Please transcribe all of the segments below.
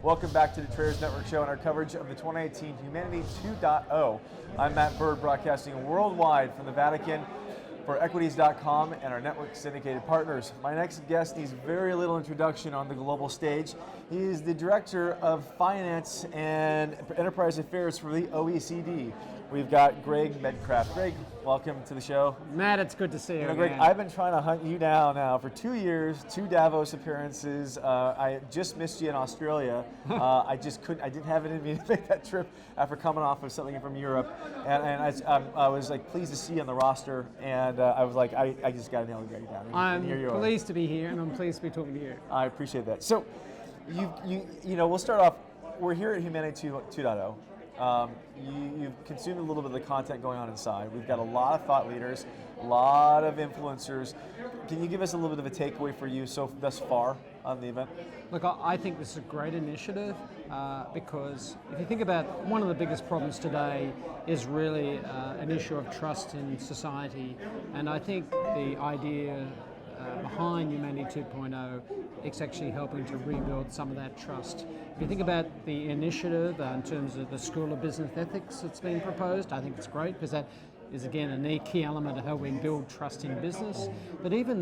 Welcome back to the Traders Network Show and our coverage of the 2018 Humanity 2.0. I'm Matt Bird, broadcasting worldwide from the Vatican for equities.com and our network syndicated partners. My next guest needs very little introduction on the global stage. He is the Director of Finance and Enterprise Affairs for the OECD. We've got Greg MedCraft. Greg, welcome to the show. Matt, it's good to see you. Greg, I've been trying to hunt you down now for 2 years, 2 Davos appearances. I just missed you in Australia. I didn't have it in me to make that trip after coming off of something from Europe. And I was like pleased to see you on the roster. And I was like, I just got to nail Greg down. I'm pleased to be here, and I'm pleased to be talking to you. I appreciate that. So, we'll start off. We're here at Humanity 2.0. You've consumed a little bit of the content going on inside. We've got a lot of thought leaders, a lot of influencers. Can you give us a little bit of a takeaway for you thus far on the event? Look, I think this is a great initiative because if you think about one of the biggest problems today is really an issue of trust in society. And I think the idea behind Humanity 2.0, it's actually helping to rebuild some of that trust. If you think about the initiative in terms of the School of Business Ethics that's been proposed, I think it's great because that is again a key element of how we build trust in business. But even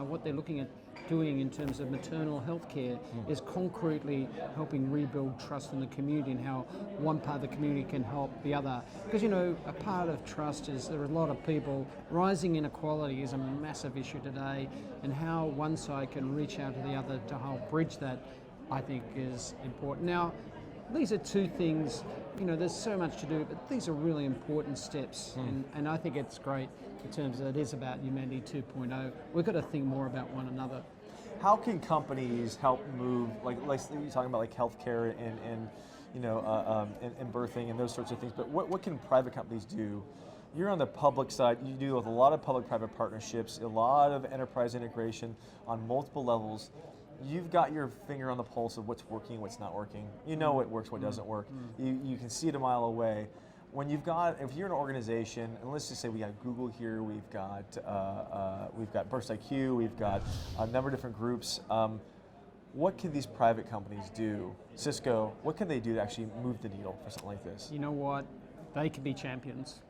what they're looking at doing in terms of maternal health care is concretely helping rebuild trust in the community and how one part of the community can help the other. Because a part of trust is there are a lot of people, rising inequality is a massive issue today, and how one side can reach out to the other to help bridge that, I think is important. Now, these are two things, there's so much to do, but these are really important steps. And I think it's great in terms of it is about Humanity 2.0. We've got to think more about one another. How can companies help move, like you're talking about like healthcare and birthing and those sorts of things, but what can private companies do? You're on the public side, you deal with a lot of public-private partnerships, a lot of enterprise integration on multiple levels. You've got your finger on the pulse of what's working, what's not working. You know what works, what doesn't work. You can see it a mile away. If you're an organization, and let's just say we got Google here, we've got Burst IQ, we've got a number of different groups. What can these private companies do? Cisco, what can they do to actually move the needle for something like this? You know what? They can be champions.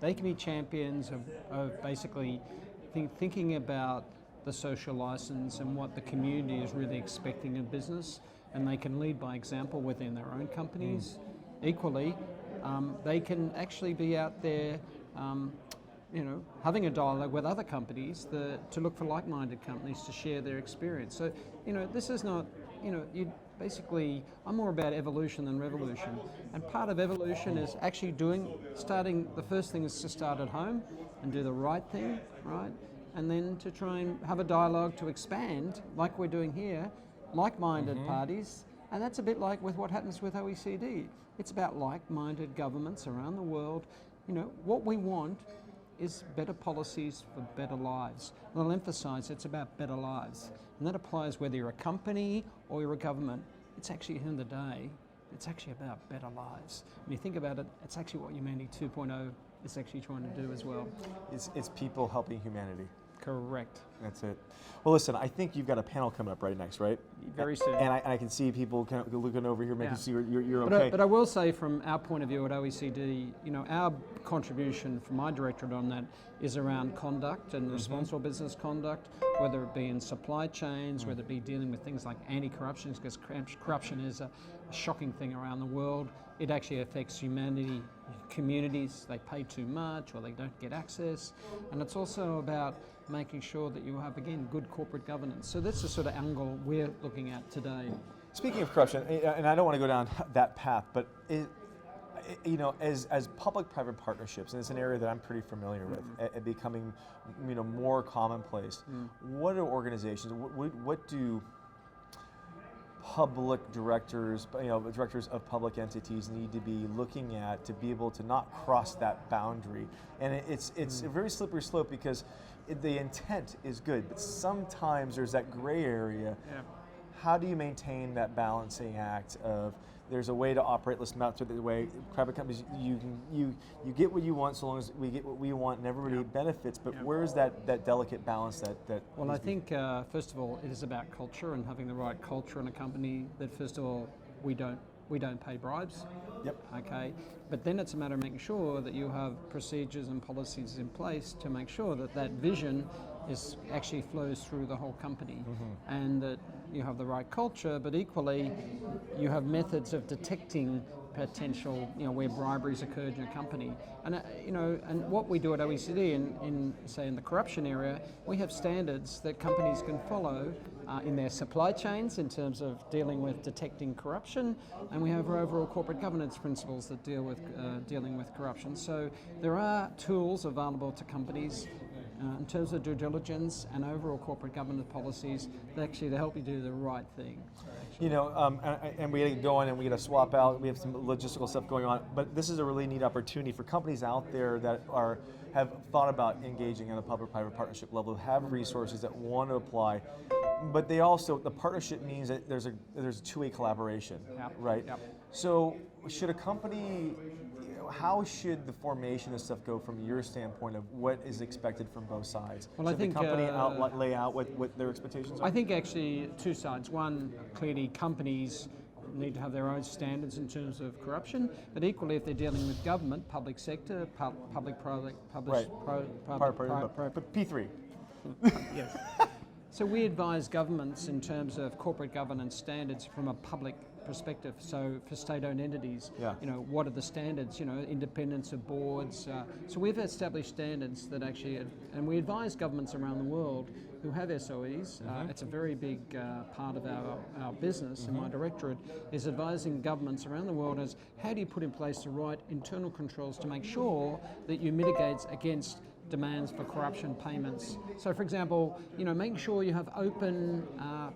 They can be champions of basically thinking about the social license and what the community is really expecting in business, and they can lead by example within their own companies. Equally, they can actually be out there, having a dialogue with other companies to look for like-minded companies to share their experience. So, this is not, I'm more about evolution than revolution. And part of evolution is actually the first thing is to start at home and do the right thing, right? And then to try and have a dialogue to expand, like we're doing here, like-minded parties. And that's a bit like with what happens with OECD. It's about like-minded governments around the world. What we want is better policies for better lives. And I'll emphasize it's about better lives. And that applies whether you're a company or you're a government. It's actually, at the end of the day, it's actually about better lives. When you think about it, it's actually what Humanity 2.0 is actually trying to do as well. It's people helping humanity. Correct. That's it. Well, listen, I think you've got a panel coming up right next, right? Very soon. And I can see people kind of looking over here, making sure you're okay. But I will say from our point of view at OECD, our contribution from my directorate on that is around conduct and responsible business conduct, whether it be in supply chains, whether it be dealing with things like anti-corruption, because corruption is a shocking thing around the world. It actually affects humanity, communities. They pay too much or they don't get access. And it's also about making sure that you have, again, good corporate governance. So that's the sort of angle we're looking at today. Speaking of corruption, and I don't want to go down that path, but as public-private partnerships, and it's an area that I'm pretty familiar with, becoming more commonplace. What are organizations? What do public directors, directors of public entities need to be looking at to be able to not cross that boundary? And it's a very slippery slope because the intent is good, but sometimes there's that gray area. Yeah. How do you maintain that balancing act of there's a way to operate. Let's map to the way private companies. You get what you want so long as we get what we want, and everybody benefits. But where is that delicate balance that? Well, I think first of all, it is about culture and having the right culture in a company. That first of all, we don't pay bribes. Yep. Okay. But then it's a matter of making sure that you have procedures and policies in place to make sure that that vision actually flows through the whole company, and that you have the right culture, but equally you have methods of detecting potential, where briberies occurred in your company. And and what we do at OECD in the corruption area, we have standards that companies can follow in their supply chains in terms of dealing with detecting corruption, and we have our overall corporate governance principles that deal with dealing with corruption. So there are tools available to companies in terms of due diligence and overall corporate governance policies that actually to help you do the right thing. And we got to go on and we got to swap out. We have some logistical stuff going on, but this is a really neat opportunity for companies out there that have thought about engaging on a public-private partnership level, have resources that want to apply, but the partnership means that there's a two-way collaboration, right? Yep. So should a company, how should the formation of stuff go from your standpoint of what is expected from both sides? Well, should I think the company lay out what their expectations are? I think actually two sides. One, clearly companies need to have their own standards in terms of corruption, but equally if they're dealing with government, public sector, public-private, P3. Yes. So we advise governments in terms of corporate governance standards from a public perspective. So for state-owned entities, what are the standards? Independence of boards. So we've established standards that actually, and we advise governments around the world who have SOEs. It's a very big part of our business, and my directorate is advising governments around the world as how do you put in place the right internal controls to make sure that you mitigate against demands for corruption payments. So, for example, making sure you have open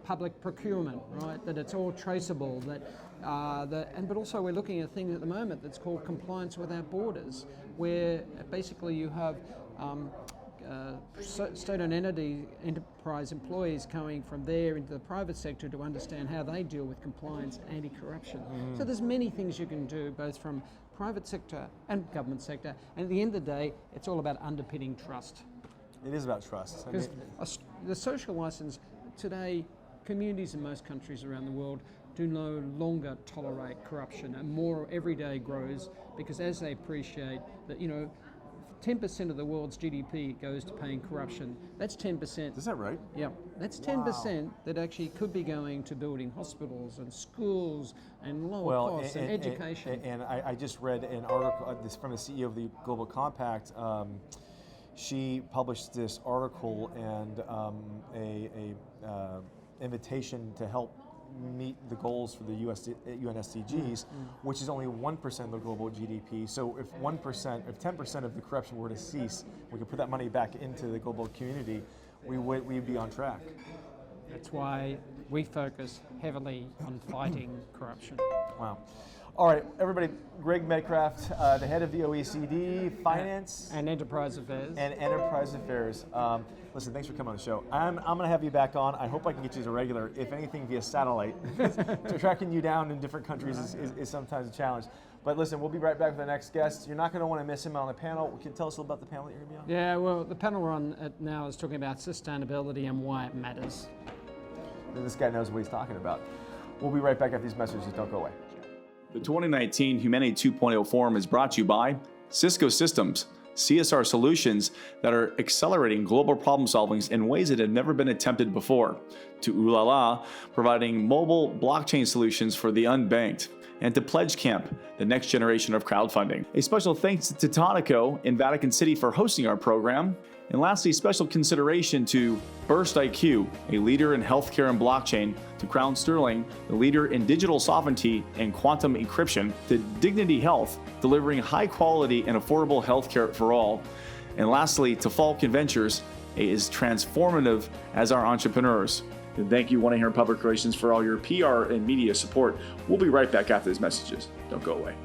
public procurement, right? That it's all traceable. But also we're looking at a thing at the moment that's called compliance with our borders, where basically you have state-owned enterprise employees going from there into the private sector to understand how they deal with compliance, anti-corruption. So there's many things you can do, both from private sector and government sector, and at the end of the day, it's all about underpinning trust. It is about trust. Because the social license today, communities in most countries around the world do no longer tolerate corruption, and more every day grows because as they appreciate that 10% of the world's GDP goes to paying corruption. That's 10%. Is that right? Yeah, that's 10% that actually could be going to building hospitals and schools and lower costs and education. And I just read an article from the CEO of the Global Compact. She published this article and a invitation to help meet the goals for the UN SDGs, which is only 1% of the global GDP. So if 10% of the corruption were to cease, we could put that money back into the global community, we'd be on track. That's why we focus heavily on fighting corruption. Wow. All right, everybody, Greg MedCraft, the head of the OECD, Finance. And Enterprise Affairs. And Enterprise Affairs. Listen, thanks for coming on the show. I'm going to have you back on. I hope I can get you as a regular, if anything via satellite. Tracking you down in different countries is sometimes a challenge. But listen, we'll be right back with the next guest. You're not going to want to miss him on the panel. Can you tell us a little about the panel that you're going to be on? Yeah, well, the panel we're on now is talking about sustainability and why it matters. And this guy knows what he's talking about. We'll be right back after these messages. Don't go away. The 2019 Humanity 2.0 Forum is brought to you by Cisco Systems, CSR solutions that are accelerating global problem solving in ways that have never been attempted before, to Ulala, providing mobile blockchain solutions for the unbanked, and to Pledge Camp, the next generation of crowdfunding. A special thanks to Tonico in Vatican City for hosting our program. And lastly, special consideration to Burst IQ, a leader in healthcare and blockchain, to Crown Sterling, the leader in digital sovereignty and quantum encryption, to Dignity Health, delivering high quality and affordable healthcare for all. And lastly, to Falcon Ventures, is transformative as our entrepreneurs. And thank you, 1-800 Public Relations, for all your PR and media support. We'll be right back after these messages. Don't go away.